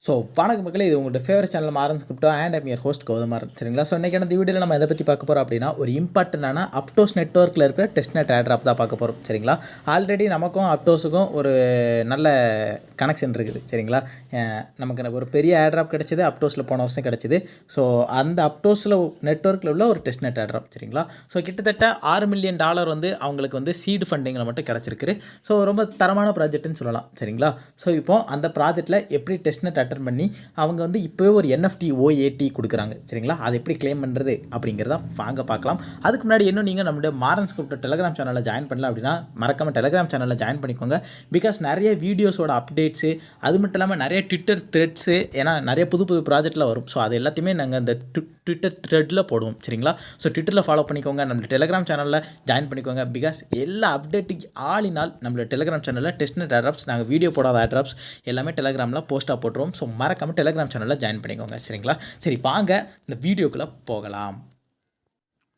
So வணக்கம் மக்களே, இது உங்களோட favourite channel Maran's crypto and I'm your host Gowthamaran. சரிங்களா? ஸோ இன்றைக்கான இந்த வீடியோவில் நம்ம எதை பற்றி பார்க்க போகிறோம் அப்படின்னா, ஒரு இம்பார்ட்டண்டான அப்டோஸ் நெட்வொர்க்கில் இருக்கிற டெஸ்ட்நெட் ஏர்ட்ராப் தான் பார்க்க போகிறோம். சரிங்களா? ஆல்ரெடி நமக்கும் அப்டோஸுக்கும் ஒரு நல்ல கனெக்ஷன் இருக்குது. சரிங்களா? நமக்கு ஒரு பெரிய ஏர்ட்ராப் கிடச்சிது, அப்டோஸில் போன வருஷம் கிடச்சிது. ஸோ அந்த அப்டோஸில் நெட்வொர்க்கில் உள்ள ஒரு டெஸ்ட்நெட் ஏர்ட்ராப். சரிங்களா? ஸோ கிட்டத்தட்ட $6 மில்லியன் வந்து அவங்களுக்கு வந்து சீடு ஃபண்டிங்கில் மட்டும் கிடச்சிருக்கு. ஸோ ரொம்ப தரமான ப்ராஜெக்ட்னு சொல்லலாம். சரிங்களா? ஸோ இப்போது அந்த ப்ராஜெக்ட்டில் எப்படி டெஸ்ட்நெட் அட்டன் பண்ணி அவங்க வந்து இப்போவே ஒரு NFT OAT கொடுக்குறாங்க. சரிங்களா? அதை எப்படி கிளைம் பண்ணுறது அப்படிங்கிறத வாங்க பார்க்கலாம். அதுக்கு முன்னாடி இன்னும் நீங்கள் நம்மளுடைய மாறன்ஸ் கிரிப்டோ டெலிகிராம் சேனலில் ஜாயின் பண்ணல அப்படின்னா மறக்காமல் டெலிகிராம் சேனலில் ஜாயின் பண்ணிக்கோங்க. பிகாஸ் நிறைய வீடியோஸோட அப்டேட்ஸு, அது மட்டும் இல்லாமல் நிறைய ட்விட்டர் த்ரெட்ஸு, ஏன்னா நிறைய புது புது ப்ராஜெக்டில் வரும். ஸோ அது எல்லாத்தையுமே நாங்கள் அந்த ட்விட்டர் த்ரெட்டில் போடுவோம். சரிங்களா? ஸோ ட்விட்டரில் ஃபாலோ பண்ணிக்கோங்க, நம்மளோட டெலிகிராம் சேனலில் ஜாயின் பண்ணிக்கோங்க. பிகாஸ் எல்லா அப்டேட்டுக்கு ஆளினால் நம்மளோட டெலிகிராம் சேனலில் டெஸ்ட்நெட் ஏர்ட்ராப்ஸ், நாங்கள் வீடியோ போடாத ஏர்ட்ராப்ஸ் எல்லாமே டெலிகிராமில் போஸ்ட்டாக போட்டுருவோம். ஸோ மறக்காமல் டெலிகிராம் சேனலில் ஜாயின் பண்ணிக்கோங்க. சரிங்களா? சரி, வாங்க இந்த வீடியோக்குள்ளே போகலாம்.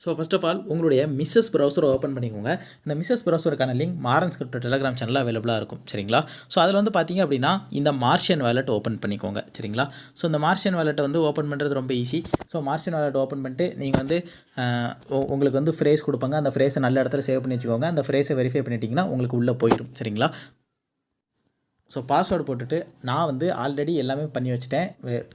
ஸோ ஃபர்ஸ்ட் ஆஃப் ஆல் உங்களுடைய மிஸ்ஸஸ் ப்ரௌசரை ஓப்பன் பண்ணிக்கோங்க. இந்த Mrs ப்ரௌசருக்கான link Marans crypto Telegram சேனலில் அவைலபிளாக இருக்கும். சரிங்களா? ஸோ அதில் வந்து பார்த்தீங்க அப்படின்னா இந்த மார்ஷியன் வேலெட் ஓப்பன் பண்ணிக்கோங்க. சரிங்களா? ஸோ இந்த மார்ஷியன் வேலெட்டை வந்து ஓப்பன் பண்ணுறது ரொம்ப easy. So Martian wallet open பண்ணிட்டு நீங்கள் வந்து உங்களுக்கு வந்து ஃப்ரேஸ் கொடுப்பாங்க. அந்த ஃப்ரேஸை நல்ல இடத்துல சேவ் பண்ணி வச்சுக்கோங்க. அந்த ஃப்ரேஸை வெரிஃபை பண்ணிட்டீங்கன்னா உங்களுக்கு உள்ளே போயிடும். சரிங்களா? ஸோ பாஸ்வேர்டு போட்டுட்டு நான் வந்து ஆல்ரெடி எல்லாமே பண்ணி வச்சுட்டேன்.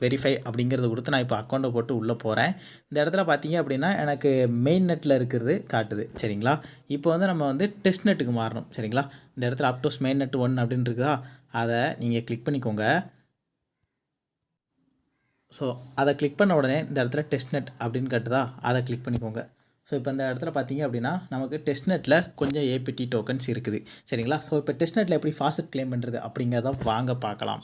வெரிஃபை அப்படிங்கிறத கொடுத்து நான் இப்போ அக்கௌண்ட்டை போட்டு உள்ளே போகிறேன். இந்த இடத்துல பார்த்தீங்க அப்படின்னா எனக்கு மெயின் நெட்டில் இருக்கிறது காட்டுது. சரிங்களா? இப்போ வந்து நம்ம வந்து டெஸ்ட் நெட்டுக்கு மாறணும். சரிங்களா? இந்த இடத்துல அப்டோஸ் மெயின் நெட் 1 அப்படின்னு இருக்குதா, அதை நீங்கள் கிளிக் பண்ணிக்கோங்க. ஸோ அதை கிளிக் பண்ண உடனே இந்த இடத்துல டெஸ்ட் நெட் அப்படின்னு காட்டுதா, அதை கிளிக் பண்ணிக்கோங்க. ஸோ இப்போ இந்த இடத்துல பார்த்தீங்க அப்படின்னா நமக்கு டெஸ்ட்நெட்டில் கொஞ்சம் ஏபிடி டோக்கன்ஸ் இருக்குது. சரிங்களா? ஸோ இப்போ டெஸ்ட்நெட்டில் எப்படி ஃபாஸ்ட் கிளைம் பண்ணுறது அப்படிங்கிறத வாங்க பார்க்கலாம்.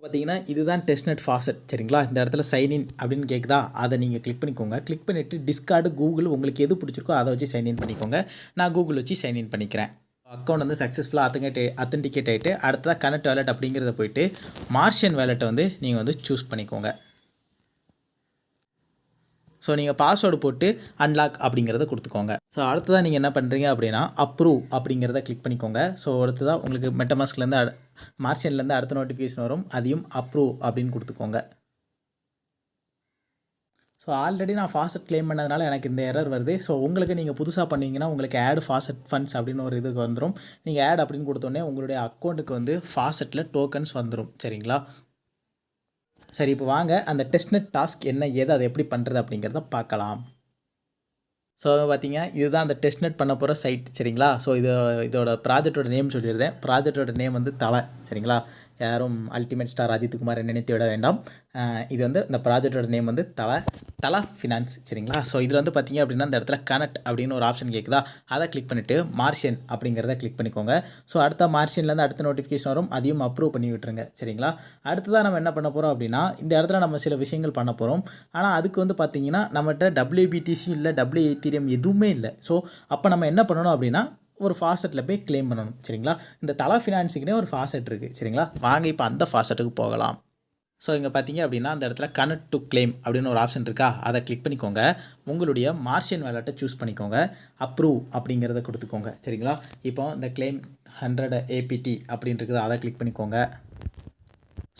பார்த்தீங்கன்னா இதுதான் டெஸ்ட்நெட் ஃபாஸ்ட். சரிங்களா? இந்த இடத்துல சைன்இன் அப்படின்னு கேட்குதா, அதை நீங்கள் கிளிக் பண்ணிக்கோங்க. கிளிக் பண்ணிவிட்டு டிஸ்கார்டு, கூகுள் உங்களுக்கு எது பிடிச்சிருக்கோ அதை வச்சு சைன்இன் பண்ணிக்கோங்க. நான் கூகுள் வச்சு சைன்இன் பண்ணிக்கிறேன். அக்கௌண்ட் வந்து சக்ஸஸ்ஃபுல்லாக அத்தன்டிகேட் ஆகிட்டு அடுத்ததாக கனெக்ட் வேலெட் அப்படிங்கிறத போயிட்டு மார்ஷியன் வேலெட்டை வந்து நீங்கள் வந்து சூஸ் பண்ணிக்கோங்க. ஸோ நீங்கள் பாஸ்வேர்டு போட்டு அன்லாக் அப்படிங்கிறத கொடுத்துக்கோங்க. ஸோ அடுத்ததாக நீங்கள் என்ன பண்ணுறீங்க அப்படின்னா அப்ரூவ் அப்படிங்கிறத கிளிக் பண்ணிக்கோங்க. ஸோ அடுத்ததாக உங்களுக்கு மெட்டமாஸ்க்லேருந்து மார்ஷியன்லேருந்து அடுத்த நோட்டிஃபிகேஷன் வரும், அதையும் அப்ரூவ் அப்படின்னு கொடுத்துக்கோங்க. ஸோ ஆல்ரெடி நான் ஃபாஸ்ட் கிளைம் பண்ணதுனால எனக்கு இந்த எரர் வருது. ஸோ உங்களுக்கு நீங்கள் புதுசாக பண்ணுவீங்கன்னா உங்களுக்கு ஆட் ஃபாஸ்ட் ஃபண்ட்ஸ் அப்படின்னு ஒரு இதுக்கு வந்துடும். நீங்கள் ஆட் அப்படின்னு கொடுத்தோடனே உங்களுடைய அக்கௌண்ட்டுக்கு வந்து ஃபாஸ்ட்டில் டோக்கன்ஸ் வந்துடும். சரிங்களா? சரி, இப்போ வாங்க அந்த டெஸ்ட்நெட் டாஸ்க் என்ன ஏது அதை எப்படி பண்ணுறது அப்படிங்கிறத பார்க்கலாம். ஸோ பார்த்தீங்க இதுதான் அந்த டெஸ்ட்நெட் பண்ண போகிற சைட். சரிங்களா? ஸோ இதோட ப்ராஜெக்டோட நேம் சொல்லியிருந்தேன். ப்ராஜெக்டோட நேம் வந்து தலை. சரிங்களா? யாரும் அல்டிமேட் ஸ்டார் அஜித்குமார் நினைத்து விட வேண்டாம். இது வந்து இந்த ப்ராஜெக்டோட நேம் வந்து தலா ஃபினான்ஸ். சரிங்களா? ஸோ இதில் வந்து பார்த்தீங்க அப்படின்னா இந்த இடத்துல கனெக்ட் அப்படின்னு ஒரு ஆப்ஷன் கேட்குதா, அதை கிளிக் பண்ணிவிட்டு மார்ஷியன் அப்படிங்கிறத கிளிக் பண்ணிக்கோங்க. ஸோ அடுத்த மார்ஷியன்லேருந்து அடுத்த நோட்டிஃபிகேஷன் வரும், அதையும் அப்ரூவ் பண்ணி விட்டுருங்க. சரிங்களா? அடுத்ததாக நம்ம என்ன பண்ண போகிறோம் அப்படின்னா இந்த இடத்துல நம்ம சில விஷயங்கள் பண்ண போகிறோம். ஆனால் அதுக்கு வந்து பார்த்தீங்கன்னா நம்மகிட்ட WBTC இல்லை, Ethereum எதுவுமே இல்லை. ஸோ அப்போ நம்ம என்ன பண்ணணும் அப்படின்னா ஒரு ஃபாஸ்ட்டில் போய் கிளைம் பண்ணணும். சரிங்களா? இந்த தலா ஃபினான்ஸுக்குனே ஒரு ஃபாஸ்ட் இருக்குது. சரிங்களா? வாங்க இப்போ அந்த ஃபாஸ்ட்டுக்கு போகலாம். ஸோ இங்கே பார்த்தீங்க அப்படின்னா அந்த இடத்துல கனெக்ட் டு கிளைம் அப்படின்னு ஒரு ஆப்ஷன் இருக்கா, அதை கிளிக் பண்ணிக்கோங்க. உங்களுடைய மார்ஷியன் வேலெட்டை சூஸ் பண்ணிக்கோங்க. அப்ரூவ் அப்படிங்கிறத கொடுத்துக்கோங்க. சரிங்களா? இப்போ இந்த கிளைம் 100 APT அப்படின்னு இருக்குது, அதை கிளிக் பண்ணிக்கோங்க.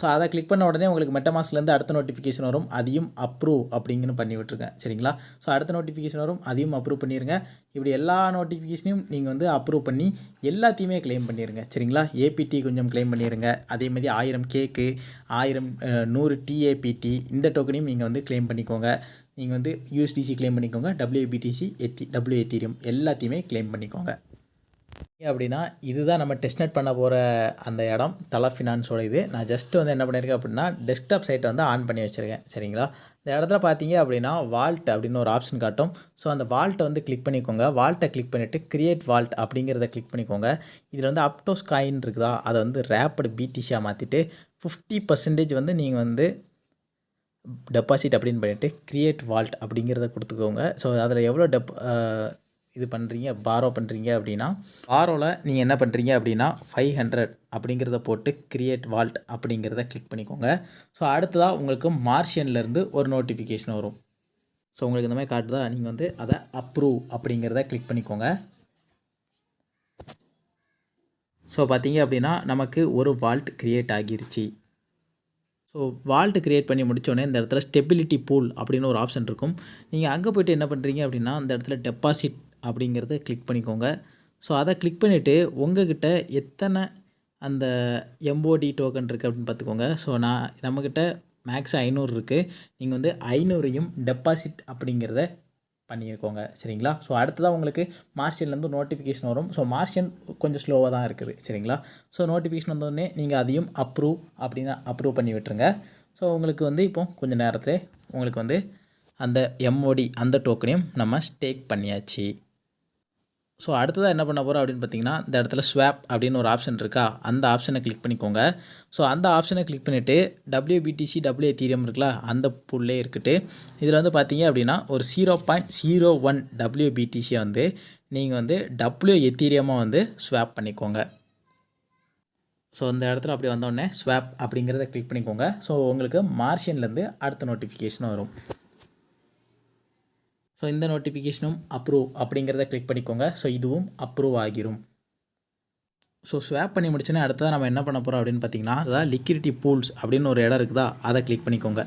ஸோ அதை கிளிக் பண்ண உடனே உங்களுக்கு மெட்டமாஸ்க்லேருந்து அடுத்த நோட்டிஃபிகேஷன் வரும், அதையும் அப்ரூவ் அப்படிங்கன்னு பண்ணி விட்டுருங்க. சரிங்களா? ஸோ அடுத்த நோட்டிஃபிகேஷன் வரும், அதையும் அப்ரூவ் பண்ணிடுங்க. இப்படி எல்லா நோட்டிஃபிகேஷனையும் நீங்கள் வந்து அப்ரூவ் பண்ணி எல்லாத்தையுமே கிளைம் பண்ணிடுங்க. சரிங்களா? APT கொஞ்சம் கிளைம் பண்ணிடுங்க. அதேமாதிரி 1000 கேக்கு, 1000 100 TAPT இந்த டோக்கனையும் நீங்கள் வந்து கிளைம் பண்ணிக்கோங்க. நீங்கள் வந்து USDC கிளைம் பண்ணிக்கோங்க, WBTC Ethereum எல்லாத்தையுமே கிளைம் பண்ணிக்கோங்க. அப்படின்னா இதுதான் நம்ம டெஸ்ட்நெட் பண்ண போகிற அந்த இடம், தலா ஃபினான்ஸோட இது. நான் ஜஸ்ட்டு வந்து என்ன பண்ணியிருக்கேன் அப்படின்னா டெஸ்க்டாப் சைட்டை வந்து ஆன் பண்ணி வச்சுருக்கேன். சரிங்களா? இந்த இடத்துல பார்த்தீங்க அப்படின்னா வால்ட் அப்படின்னு ஒரு ஆப்ஷன் காட்டும். ஸோ அந்த வால்ட்டை வந்து கிளிக் பண்ணிக்கோங்க. வால்ட்டை கிளிக் பண்ணிவிட்டு கிரியேட் வால்ட் அப்படிங்கிறத கிளிக் பண்ணிக்கோங்க. இதில் வந்து அப்டோஸ் காயின் இருக்குதா, அதை வந்து ரேப்பிடு BTCயாக மாற்றிட்டு 50% வந்து நீங்கள் வந்து டெபாசிட் அப்படின்னு பண்ணிவிட்டு கிரியேட் வால்ட் அப்படிங்கிறத கொடுத்துக்கோங்க. ஸோ அதில் எவ்வளோ இது பண்ணுறீங்க, பாரோ பண்ணுறீங்க அப்படின்னா பாரோவில் நீங்கள் என்ன பண்ணுறீங்க அப்படின்னா 500 அப்படிங்கிறத போட்டு கிரியேட் வால்ட் அப்படிங்கிறத கிளிக் பண்ணிக்கோங்க. ஸோ அடுத்ததாக உங்களுக்கு மார்ஷியன்லேருந்து ஒரு நோட்டிஃபிகேஷன் வரும். ஸோ உங்களுக்கு இந்த மாதிரி காட்டுதா, நீங்கள் வந்து அதை அப்ரூவ் அப்படிங்கிறத கிளிக் பண்ணிக்கோங்க. ஸோ பார்த்தீங்க அப்படின்னா நமக்கு ஒரு வால்ட் கிரியேட் ஆகிருச்சு. ஸோ வால்ட்டு க்ரியேட் பண்ணி முடித்தோடனே இந்த இடத்துல ஸ்டெபிலிட்டி பூல் அப்படின்னு ஒரு ஆப்ஷன் இருக்கும். நீங்கள் அங்கே போய்ட்டு என்ன பண்ணுறீங்க அப்படின்னா அந்த இடத்துல டெபாசிட் அப்படிங்கிறத கிளிக் பண்ணிக்கோங்க. ஸோ அதை கிளிக் பண்ணிவிட்டு உங்கள்கிட்ட எத்தனை அந்த எம்போடி டோக்கன் இருக்குது அப்படின்னு பார்த்துக்கோங்க. ஸோ நம்மக்கிட்ட மேக்ஸ் 500 இருக்குது. நீங்கள் வந்து 500ஐயும் டெபாசிட் அப்படிங்கிறத பண்ணியிருக்கோங்க. சரிங்களா? ஸோ அடுத்ததாக உங்களுக்கு மார்ஷியன்லேருந்து நோட்டிஃபிகேஷன் வரும். ஸோ மார்ஷியன் கொஞ்சம் ஸ்லோவாக தான் இருக்குது. சரிங்களா? ஸோ நோட்டிஃபிகேஷன் வந்தோடனே நீங்கள் அதையும் அப்ரூவ் பண்ணி விட்டுருங்க. ஸோ உங்களுக்கு வந்து இப்போ கொஞ்சம் நேரத்தில் உங்களுக்கு வந்து அந்த எம்ஓடி அந்த டோக்கனையும் நம்ம ஸ்டேக் பண்ணியாச்சு. ஸோ அடுத்ததாக என்ன பண்ண போகிறோம் அப்படின்னு பார்த்தீங்கன்னா இந்த இடத்துல ஸ்வாப் அப்படின்னு ஒரு ஆப்ஷன் இருக்கா, அந்த ஆப்ஷனை கிளிக் பண்ணிக்கோங்க. ஸோ அந்த ஆப்ஷனை கிளிக் பண்ணிவிட்டு WBTC Ethereum இருக்குல்ல அந்த புல்லே இருக்குது. இதில் வந்து பார்த்தீங்க அப்படின்னா ஒரு 0.01 WBTCயை வந்து நீங்கள் வந்து Ethereum வந்து ஸ்வாப் பண்ணிக்கோங்க. ஸோ இந்த இடத்துல அப்படி வந்தோடனே ஸ்வாப் அப்படிங்கிறத கிளிக் பண்ணிக்கோங்க. ஸோ உங்களுக்கு மார்ஷியன்லேருந்து அடுத்த நோட்டிஃபிகேஷன் வரும். ஸோ இந்த நோட்டிஃபிகேஷனும் அப்ரூவ் அப்படிங்கிறத கிளிக் பண்ணிக்கோங்க. ஸோ இதுவும் அப்ரூவ் ஆகிரும். ஸோ ஸ்வாப் பண்ணி முடிச்சோன்னே அடுத்ததாக நம்ம என்ன பண்ண போகிறோம் அப்படின்னு பார்த்தீங்கன்னா அதாவது லிக்விடிட்டி பூல்ஸ் அப்படின்னு ஒரு இடம் இருக்குதா, அதை கிளிக் பண்ணிக்கோங்க.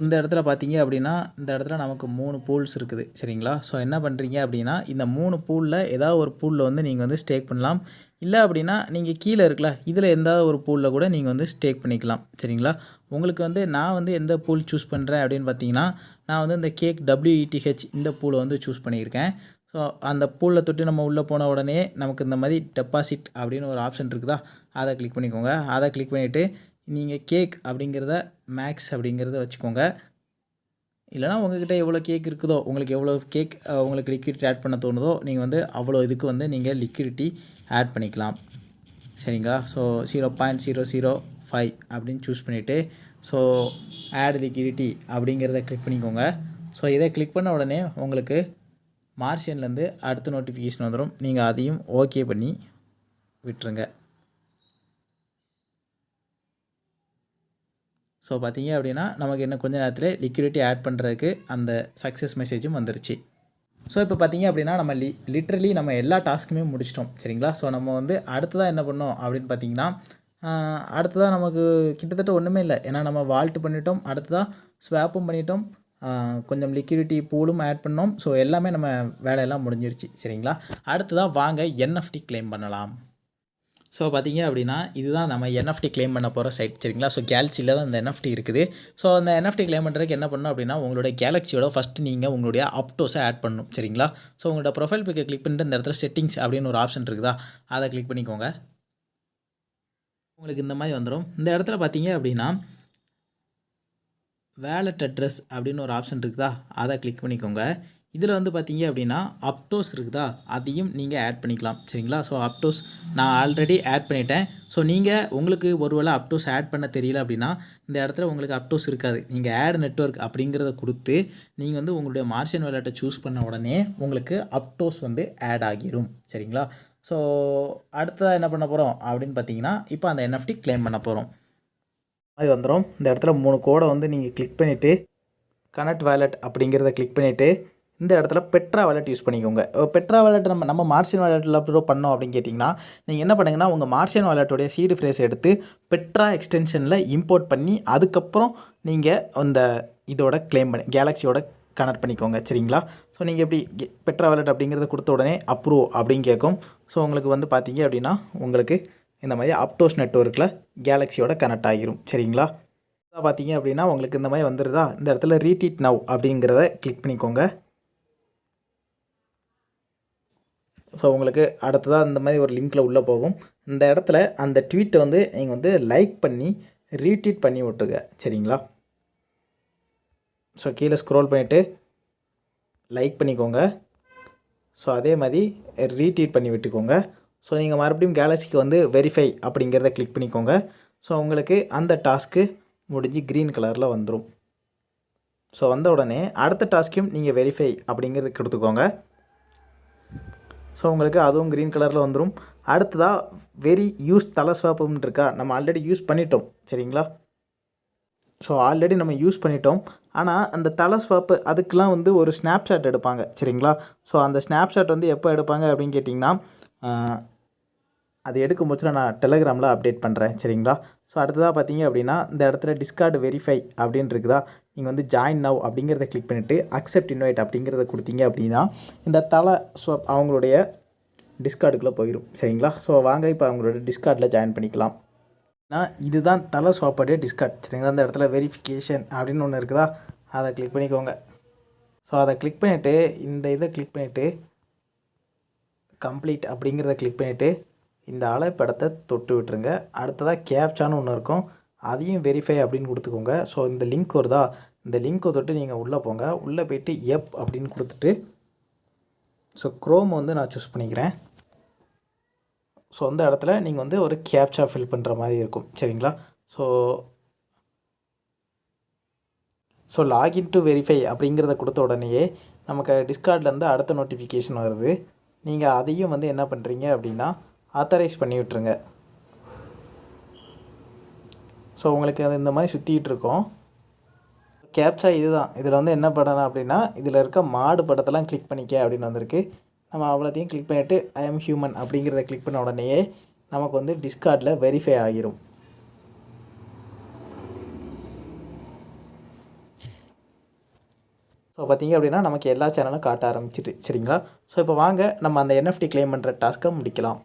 இந்த இடத்துல பார்த்தீங்க அப்படின்னா இந்த இடத்துல நமக்கு 3 பூல்ஸ் இருக்குது. சரிங்களா? ஸோ என்ன பண்ணுறீங்க அப்படின்னா இந்த 3 பூலில் ஏதாவது ஒரு பூலில் வந்து நீங்கள் வந்து ஸ்டேக் பண்ணலாம். இல்லை அப்படின்னா நீங்கள் கீழே இருக்குல்ல இதில் எந்த ஒரு பூலில் கூட நீங்கள் வந்து ஸ்டேக் பண்ணிக்கலாம். சரிங்களா? உங்களுக்கு வந்து நான் வந்து எந்த பூல் சூஸ் பண்ணுறேன் அப்படின்னு பார்த்தீங்கன்னா நான் வந்து இந்த கேக் WETH இந்த பூலை வந்து சூஸ் பண்ணியிருக்கேன். ஸோ அந்த பூலில் தொட்டு நம்ம உள்ளே போன உடனே நமக்கு இந்த மாதிரி டெபாசிட் அப்படின்னு ஒரு ஆப்ஷன் இருக்குதா, அதை கிளிக் பண்ணிக்கோங்க. அதை கிளிக் பண்ணிவிட்டு நீங்கள் கேக் அப்படிங்கிறத மேக்ஸ் அப்படிங்கிறத வச்சுக்கோங்க. இல்லைனா உங்கள்கிட்ட எவ்வளோ கேக் இருக்குதோ உங்களுக்கு எவ்வளோ கேக் உங்களுக்கு லிக்விடிட்டி ஆட் பண்ண தோணுதோ நீங்கள் வந்து அவ்வளோ இதுக்கு வந்து நீங்கள் லிக்விடிட்டி ஆட் பண்ணிக்கலாம். சரிங்களா? ஸோ 0.005 அப்படின்னு சூஸ் பண்ணிவிட்டு ஸோ ஆட் லிக்விடிட்டி அப்படிங்கிறத கிளிக் பண்ணிக்கோங்க. ஸோ இதை கிளிக் பண்ண உடனே உங்களுக்கு மார்ஷியன்லேருந்து அடுத்த நோட்டிஃபிகேஷன் வந்துடும். நீங்கள் அதையும் ஓகே பண்ணி விட்டுருங்க. ஸோ பார்த்தீங்க அப்படின்னா நமக்கு இன்னும் கொஞ்சம் நேரத்தில் லிக்விடிட்டி ஆட் பண்ணுறதுக்கு அந்த சக்ஸஸ் மெசேஜும் வந்துருச்சு. ஸோ இப்போ பார்த்தீங்க அப்படின்னா நம்ம லிட்ரலி நம்ம எல்லா டாஸ்க்குமே முடிச்சிட்டோம். சரிங்களா? ஸோ நம்ம வந்து அடுத்ததாக என்ன பண்ணோம் அப்படின்னு பார்த்தீங்கன்னா அடுத்ததாக நமக்கு கிட்டத்தட்ட ஒன்றுமே இல்லை. ஏன்னா நம்ம வால்ட் பண்ணிட்டோம், அடுத்ததாக ஸ்வாப்பும் பண்ணிட்டோம், கொஞ்சம் லிக்விடிட்டி பூலும் ஆட் பண்ணோம். ஸோ எல்லாமே நம்ம வேலையெல்லாம் முடிஞ்சிருச்சு. சரிங்களா? அடுத்ததாக வாங்க NFT கிளைம் பண்ணலாம். ஸோ பார்த்தீங்க அப்படின்னா இதுதான் நம்ம NFT கிளைம் பண்ண போகிற சைட். சரிங்களா? ஸோ கேலக்ஸியில் தான் இந்த NFT இருக்குது. ஸோ அந்த NFT கிளைம் பண்ணுறதுக்கு என்ன பண்ணணும் அப்படின்னா உங்களுடைய கேலக்ஸியோட ஃபஸ்ட்டு நீங்கள் உங்களுடைய அப்டோஸை ஆட் பண்ணணும். சரிங்களா? ஸோ உங்களோட ப்ரொஃபைல் பிக்கை கிளிக் பண்ணிட்டு இந்த இடத்துல செட்டிங்ஸ் அப்படின்னு ஒரு ஆப்ஷன் இருக்குதா, அதை கிளிக் பண்ணிக்கோங்க. உங்களுக்கு இந்த மாதிரி வந்துடும். இந்த இடத்துல பார்த்தீங்க அப்படின்னா வேலட் அட்ரஸ் அப்படின்னு ஒரு ஆப்ஷன் இருக்குதா, அதை கிளிக் பண்ணிக்கோங்க. இதில் வந்து பார்த்தீங்க அப்படின்னா அப்டோஸ் இருக்குதா, அதையும் நீங்கள் ஆட் பண்ணிக்கலாம். சரிங்களா? ஸோ அப்டோஸ் நான் ஆல்ரெடி ஆட் பண்ணிட்டேன். ஸோ நீங்கள் உங்களுக்கு ஒருவேளை அப்டோஸ் ஆட் பண்ண தெரியல அப்படின்னா இந்த இடத்துல உங்களுக்கு அப்டோஸ் இருக்காது. நீங்கள் ஆட் நெட்வொர்க் அப்படிங்கிறத கொடுத்து நீங்கள் வந்து உங்களுடைய மார்ஷியன் வேலட்டை சூஸ் பண்ண உடனே உங்களுக்கு அப்டோஸ் வந்து ஆட் ஆகிரும். சரிங்களா? ஸோ அடுத்ததாக என்ன பண்ண போகிறோம் அப்படின்னு பார்த்தீங்கன்னா இப்போ அந்த NFT கிளைம் பண்ண போகிறோம். அது வந்துடும். இந்த இடத்துல 3 கோடை வந்து நீங்கள் கிளிக் பண்ணிவிட்டு கனெக்ட் வேலட் அப்படிங்கிறத கிளிக் பண்ணிவிட்டு இந்த இடத்துல பெட்ரா வாலெட் யூஸ் பண்ணிக்கோங்க. பெட்ரா வாலெட் நம்ம மார்ஷியன் வாலெட்டில் அப்லோட் பண்ணோம் அப்படின்னு கேட்டிங்கன்னா நீங்கள் என்ன பண்ணுங்கன்னா உங்கள் மார்ஷியன் வாலெட்டோடைய சீடு ஃப்ரேஸ் எடுத்து பெட்ரா எக்ஸ்டென்ஷனில் இம்போர்ட் பண்ணி அதுக்கப்புறம் நீங்கள் அந்த இதோட கிளைம் பண்ணி கேலக்ஸியோட கனெக்ட் பண்ணிக்கோங்க. சரிங்களா? ஸோ நீங்கள் எப்படி பெட்ரா வாலெட் அப்படிங்கிறத கொடுத்த உடனே அப்ரூவ் அப்படின்னு கேட்கும். ஸோ உங்களுக்கு வந்து பார்த்தீங்க அப்படின்னா உங்களுக்கு இந்த மாதிரி அப்டோஸ் நெட்வொர்க்கில் கேலக்ஸியோட கனெக்ட் ஆகிரும். சரிங்களா? பார்த்தீங்க அப்படின்னா உங்களுக்கு இந்த மாதிரி வந்துடுதா, இந்த இடத்துல ரீட்வீட் நவ் அப்படிங்கிறத கிளிக் பண்ணிக்கோங்க. ஸோ உங்களுக்கு அடுத்ததாக இந்த மாதிரி ஒரு லிங்க்கில் உள்ளே போகும். இந்த இடத்துல அந்த ட்வீட்டை வந்து நீங்கள் வந்து லைக் பண்ணி ரீட்வீட் பண்ணி விட்டுருங்க. சரிங்களா? ஸோ கீழே ஸ்க்ரோல் பண்ணிவிட்டு லைக் பண்ணிக்கோங்க. ஸோ அதே மாதிரி ரீட்வீட் பண்ணி விட்டுக்கோங்க. ஸோ நீங்கள் மறுபடியும் கேலக்ஸிக்கு வந்து வெரிஃபை அப்படிங்கிறத கிளிக் பண்ணிக்கோங்க. ஸோ உங்களுக்கு அந்த டாஸ்க்கு முடிஞ்சு க்ரீன் கலரில் வந்துடும். ஸோ வந்த உடனே அடுத்த டாஸ்க்கையும் நீங்கள் வெரிஃபை அப்படிங்கிறது கொடுத்துக்கோங்க. ஸோ உங்களுக்கு அதுவும் க்ரீன் கலரில் வந்துடும். அடுத்ததாக வெரி யூஸ் தலை ஸ்வாப்புன்னு இருக்கா, நம்ம ஆல்ரெடி யூஸ் பண்ணிட்டோம். சரிங்களா? ஸோ ஆல்ரெடி நம்ம யூஸ் பண்ணிட்டோம். ஆனால் அந்த தலை ஸ்வாப்பு அதுக்கெலாம் வந்து ஒரு ஸ்னாப்ஷாட் எடுப்பாங்க. சரிங்களா? ஸோ அந்த ஸ்னாப்ஷாட் வந்து எப்போ எடுப்பாங்க அப்படின்னு கேட்டிங்கன்னா அது எடுக்கும் போச்சுல நான் டெலகிராமில் அப்டேட் பண்ணுறேன் சரிங்களா. ஸோ அடுத்ததாக பார்த்தீங்க அப்படின்னா இந்த இடத்துல டிஸ்கார்டு வெரிஃபை அப்படின்னு இருக்குதா, நீங்கள் வந்து ஜாயின் நவ் அப்படிங்கிறத கிளிக் பண்ணிவிட்டு அக்செப்ட் இன்வைட் அப்படிங்கிறத கொடுத்தீங்க அப்படின்னா இந்த தலை ஸ்வாப் அவங்களுடைய டிஸ்கார்டுக்குள்ளே போயிடும் சரிங்களா. ஸோ வாங்க இப்போ அவங்களோட டிஸ்கார்டில் ஜாயின் பண்ணிக்கலாம். இதுதான் தலை ஸ்வாப்போடைய டிஸ்கார்ட் சரிங்களா. அந்த இடத்துல வெரிஃபிகேஷன் அப்படின்னு ஒன்று இருக்குதா, அதை கிளிக் பண்ணிக்கோங்க. ஸோ அதை கிளிக் பண்ணிவிட்டு இந்த இதை கிளிக் பண்ணிவிட்டு கம்ப்ளீட் அப்படிங்கிறத கிளிக் பண்ணிவிட்டு இந்த அலைப்படத்தை தொட்டு விட்டுருங்க. அடுத்ததாக கேப்சான்னு ஒன்று இருக்கும், அதையும் வெரிஃபை அப்படின்னு கொடுத்துக்கோங்க. ஸோ இந்த லிங்க் வருதா, இந்த லிங்க்கை தொட்டு நீங்கள் உள்ளே போங்க. உள்ளே போய்ட்டு எப் அப்படின்னு கொடுத்துட்டு ஸோ க்ரோம் வந்து நான் சூஸ் பண்ணிக்கிறேன். ஸோ அந்த இடத்துல நீங்கள் வந்து ஒரு கேப்சா ஃபில் பண்ணுற மாதிரி இருக்கும் சரிங்களா. ஸோ லாகின் டு வெரிஃபை அப்படிங்கிறத கொடுத்த உடனேயே நமக்கு டிஸ்கார்ட்லேருந்து அடுத்த நோட்டிஃபிகேஷன் வருது. நீங்கள் அதையும் வந்து என்ன பண்ணுறீங்க அப்படின்னா ஆத்தரைஸ் பண்ணி விட்டுருங்க. ஸோ உங்களுக்கு அது இந்த மாதிரி சுற்றிக்கிட்டு இருக்கோம். கேப்சா இதுதான். இதில் வந்து என்ன பண்ணணும் அப்படின்னா இதில் இருக்க மாடு படத்தெல்லாம் கிளிக் பண்ணிக்க அப்படின்னு வந்திருக்கு. நம்ம அவ்வளோத்தையும் கிளிக் பண்ணிவிட்டு ஐ எம் ஹியூமன் அப்படிங்கிறத கிளிக் பண்ண உடனேயே நமக்கு வந்து டிஸ்கார்டில் வெரிஃபை ஆகிரும். ஸோ பார்த்திங்க அப்படின்னா நமக்கு எல்லா சேனலும் காட்ட ஆரம்பிச்சிட்டு சரிங்களா. ஸோ இப்போ வாங்க நம்ம அந்த NFT கிளைம் பண்ணுற டாஸ்க்கை முடிக்கலாம்.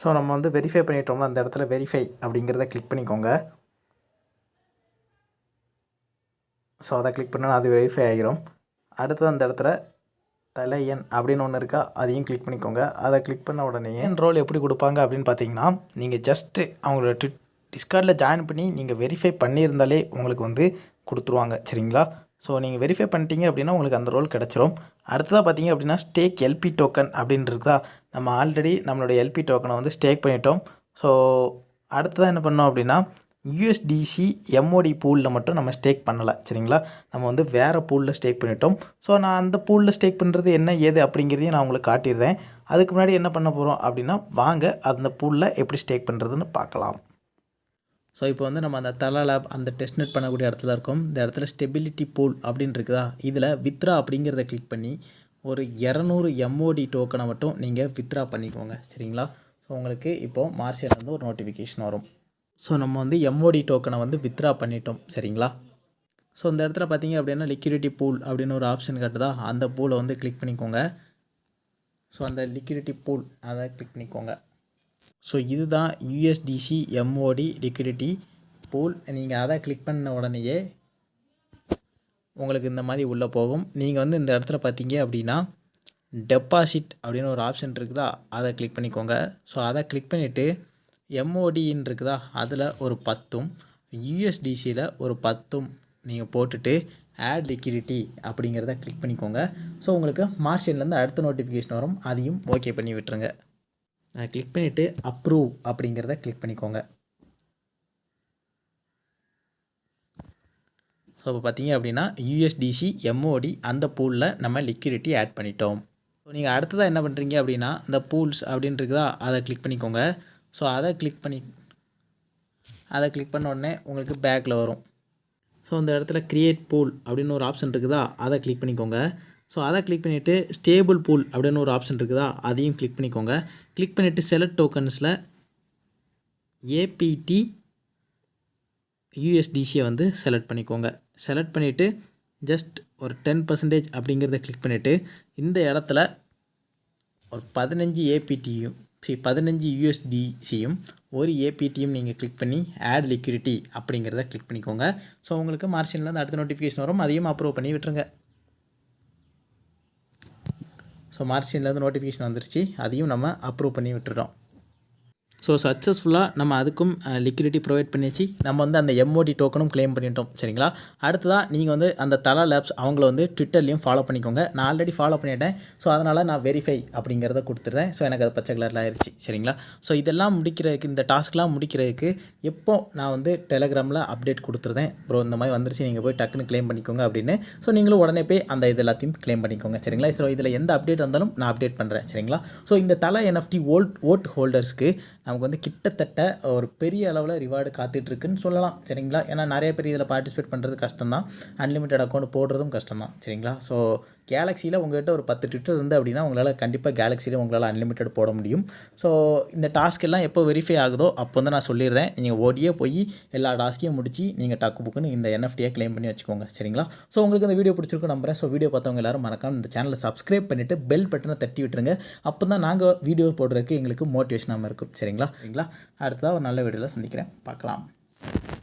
ஸோ நம்ம வந்து வெரிஃபை பண்ணிட்டோம்னா அந்த இடத்துல வெரிஃபை அப்படிங்கிறத கிளிக் பண்ணிக்கோங்க. ஸோ அதை கிளிக் பண்ணால் அது வெரிஃபை ஆகிரும். அடுத்தது அந்த இடத்துல தலையன் அப்படின்னு ஒன்று இருக்கா, அதையும் கிளிக் பண்ணிக்கோங்க. அதை கிளிக் பண்ண உடனே ரோல் எப்படி கொடுப்பாங்க அப்படின்னு பார்த்தீங்கன்னா நீங்கள் ஜஸ்ட்டு அவங்களோட டிஸ்கார்டில் ஜாயின் பண்ணி நீங்கள் வெரிஃபை பண்ணியிருந்தாலே உங்களுக்கு வந்து கொடுத்துருவாங்க சரிங்களா. ஸோ நீங்கள் வெரிஃபை பண்ணிட்டீங்க அப்படின்னா உங்களுக்கு அந்த ரோல் கிடச்சிரும். அடுத்ததாக பார்த்தீங்க அப்படின்னா ஸ்டேக் எல்பி டோக்கன் அப்படின்னு இருக்குதா, நம்ம ஆல்ரெடி நம்மளோட எல்பி டோக்கனை வந்து ஸ்டேக் பண்ணிட்டோம். ஸோ அடுத்ததாக என்ன பண்ணோம் அப்படின்னா USDC MOD பூலில் மட்டும் நம்ம ஸ்டேக் பண்ணலை சரிங்களா. நம்ம வந்து வேறு பூலில் ஸ்டேக் பண்ணிட்டோம். ஸோ நான் அந்த பூலில் ஸ்டேக் பண்ணுறது என்ன ஏது அப்படிங்கிறதையும் நான் உங்களுக்கு காட்டிடுறேன். அதுக்கு முன்னாடி என்ன பண்ண போகிறோம் அப்படின்னா வாங்க அந்த பூலில் எப்படி ஸ்டேக் பண்ணுறதுன்னு பார்க்கலாம். ஸோ இப்போ வந்து நம்ம அந்த தலா லேப் அந்த டெஸ்ட்நெட் பண்ணக்கூடிய இடத்துல இருக்கோம். இந்த இடத்துல ஸ்டெபிலிட்டி பூல் அப்படின்னு இருக்குதா, இதில் வித்ரா அப்படிங்கிறத கிளிக் பண்ணி ஒரு 200 MOD டோக்கனை மட்டும் நீங்கள் வித்ரா பண்ணிக்கோங்க சரிங்களா. ஸோ உங்களுக்கு இப்போது மார்ச்சிலேருந்து ஒரு நோட்டிஃபிகேஷன் வரும். ஸோ நம்ம வந்து MOD டோக்கனை வந்து வித்ரா பண்ணிட்டோம் சரிங்களா. ஸோ இந்த இடத்துல பார்த்தீங்க அப்படின்னா லிக்விடிட்டி பூல் அப்படின்னு ஒரு ஆப்ஷன் காட்டுதா, அந்த பூலை வந்து கிளிக் பண்ணிக்கோங்க. ஸோ அந்த லிக்விடிட்டி பூல் அதை கிளிக் பண்ணிக்கோங்க. ஸோ இதுதான் USDC MOD லிக்விடிட்டி பூல். நீங்கள் அதை கிளிக் பண்ண உடனேயே உங்களுக்கு இந்த மாதிரி உள்ளே போகும். நீங்கள் வந்து இந்த இடத்துல பார்த்தீங்க அப்படின்னா டெபாசிட் அப்படின்னு ஒரு ஆப்ஷன் இருக்குதா, அதை கிளிக் பண்ணிக்கோங்க. ஸோ அதை கிளிக் பண்ணிவிட்டு MODன்னு இருக்குதா, அதில் ஒரு 10ம் USDCயில் ஒரு 10ம் நீங்கள் போட்டுட்டு ஆட் லிக்விடிட்டி அப்படிங்கிறத கிளிக் பண்ணிக்கோங்க. ஸோ உங்களுக்கு மார்ச்சின்லேருந்து அடுத்த நோட்டிஃபிகேஷன் வரும், அதையும் ஓகே பண்ணி விட்டுருங்க. கிளிக் பண்ணிவிட்டு அப்ரூவ் அப்படிங்கிறத கிளிக் பண்ணிக்கோங்க. ஸோ இப்போ பார்த்தீங்க அப்படின்னா USDC MOD அந்த பூலில் நம்ம லிக்விடிட்டி ஆட் பண்ணிட்டோம். ஸோ நீங்கள் அடுத்ததாக என்ன பண்ணுறீங்க அப்படின்னா இந்த பூல்ஸ் அப்படின்னு இருக்குதா, அதை கிளிக் பண்ணிக்கோங்க. ஸோ அதை கிளிக் பண்ண உடனே உங்களுக்கு பேக்கில் வரும். ஸோ இந்த இடத்துல க்ரியேட் பூல் அப்படின்னு ஒரு ஆப்ஷன் இருக்குதா, அதை கிளிக் பண்ணிக்கோங்க. ஸோ அதை கிளிக் பண்ணிவிட்டு ஸ்டேபிள் பூல் அப்படின்னு ஒரு ஆப்ஷன் இருக்குதா, அதையும் கிளிக் பண்ணிக்கோங்க. கிளிக் பண்ணிவிட்டு செலக்ட் டோக்கன்ஸில் APT USDCயை வந்து செலக்ட் பண்ணிக்கோங்க. செலக்ட் பண்ணிவிட்டு ஜஸ்ட் ஒரு 10% அப்படிங்கிறத கிளிக் பண்ணிவிட்டு இந்த இடத்துல ஒரு 15 APTயும் 15 USDCயும் ஒரு APTயும் நீங்கள் கிளிக் பண்ணி ஆட் லிக்விடிட்டி அப்படிங்கிறத கிளிக் பண்ணிக்கோங்க. ஸோ உங்களுக்கு மார்ச்சின்லேருந்து அடுத்த நோட்டிஃபிகேஷன் வரும், அதையும் அப்ரூவ் பண்ணி விட்டுருங்க. ஸோ மார்ச்சின்லேருந்து நோட்டிஃபிகேஷன் வந்துருச்சு, அதையும் நம்ம அப்ரூவ் பண்ணி விட்டுறோம். ஸோ சக்ஸஸ்ஃபுல்லாக நம்ம அதுக்கும் லிக்விடிட்டி ப்ரொவைட் பண்ணியாச்சு. நம்ம வந்து அந்த MOD டோக்கனும் கிளைம் பண்ணிட்டோம் சரிங்களா. அடுத்ததாக நீங்கள் வந்து அந்த தலா லேப்ஸ் அவங்கள வந்து ட்விட்டர்லேயும் ஃபாலோ பண்ணிக்கோங்க. நான் ஆல்ரெடி ஃபாலோ பண்ணிட்டேன். ஸோ அதனால் நான் வெரிஃபை அப்படிங்கிறத கொடுத்துட்றேன். ஸோ எனக்கு அது பச்சை கலரில் ஆயிடுச்சு சரிங்களா. ஸோ இதெல்லாம் முடிக்கிறதுக்கு இந்த டாஸ்க்லாம் முடிக்கிறதுக்கு எப்போ நான் வந்து டெலகிராமில் அப்டேட் கொடுத்துருந்தேன், ப்ரோ இந்த மாதிரி வந்துருச்சு நீங்கள் போய் டக்குன்னு கிளைம் பண்ணிக்கோங்க அப்படின்னு. ஸோ நீங்களும் உடனே போய் அந்த இது எல்லாத்தையும் கிளைம் பண்ணிக்கோங்க சரிங்களா. ஸோ இதில் எந்த அப்டேட் வந்தாலும் நான் அப்டேட் பண்ணுறேன் சரிங்களா. ஸோ இந்த தலா NFT ஓட் ஹோல்டர்ஸ்க்கு நமக்கு வந்து கிட்டத்தட்ட ஒரு பெரிய அளவில் ரிவார்டு காத்துட்ருக்குன்னு சொல்லலாம் சரிங்களா. ஏன்னா நிறைய பேர் இதில் பார்ட்டிசிபேட் பண்ணுறது கஷ்டம்தான், அன்லிமிட்டட் அக்கௌண்ட் போடுறதும் கஷ்டம்தான் சரிங்களா. ஸோ கேலக்ஸியில் உங்கள்கிட்ட ஒரு 10 ட்விட்டர் இருந்து அப்படின்னா உங்களால் கண்டிப்பாக கேலக்ஸியில் உங்களால் அன்லிமிட்டட் போட முடியும். ஸோ இந்த டாஸ்க் எல்லாம் எப்போ வெரிஃபை ஆகுதோ அப்போ வந்து நான் சொல்லிடுறேன், நீங்கள் ஓடியே போய் எல்லா டாஸ்க்கையும் முடிச்சு நீங்கள் டக்கு புக்குன்னு இந்த என்எஃப்டியை க்ளைம் பண்ணி வச்சுக்கோங்க. சரிங்களா? ஸோ உங்களுக்கு இந்த வீடியோ பிடிச்சிருக்கும் நம்புறேன். ஸோ வீடியோ பார்த்தவங்க எல்லாரும் மறக்காம இந்த சேனலை சப்ஸ்கிரைப் பண்ணிவிட்டு பெல் பட்டனை தட்டி விட்டுருங்க. அப்போ தான் நாங்கள் வீடியோ போடுறதுக்கு எங்களுக்கு மோட்டிவேஷனாக இருக்கும். சரிங்களா? அடுத்ததாக ஒரு நல்ல வீடியோவில் சந்திக்கிறேன். பார்க்கலாம்.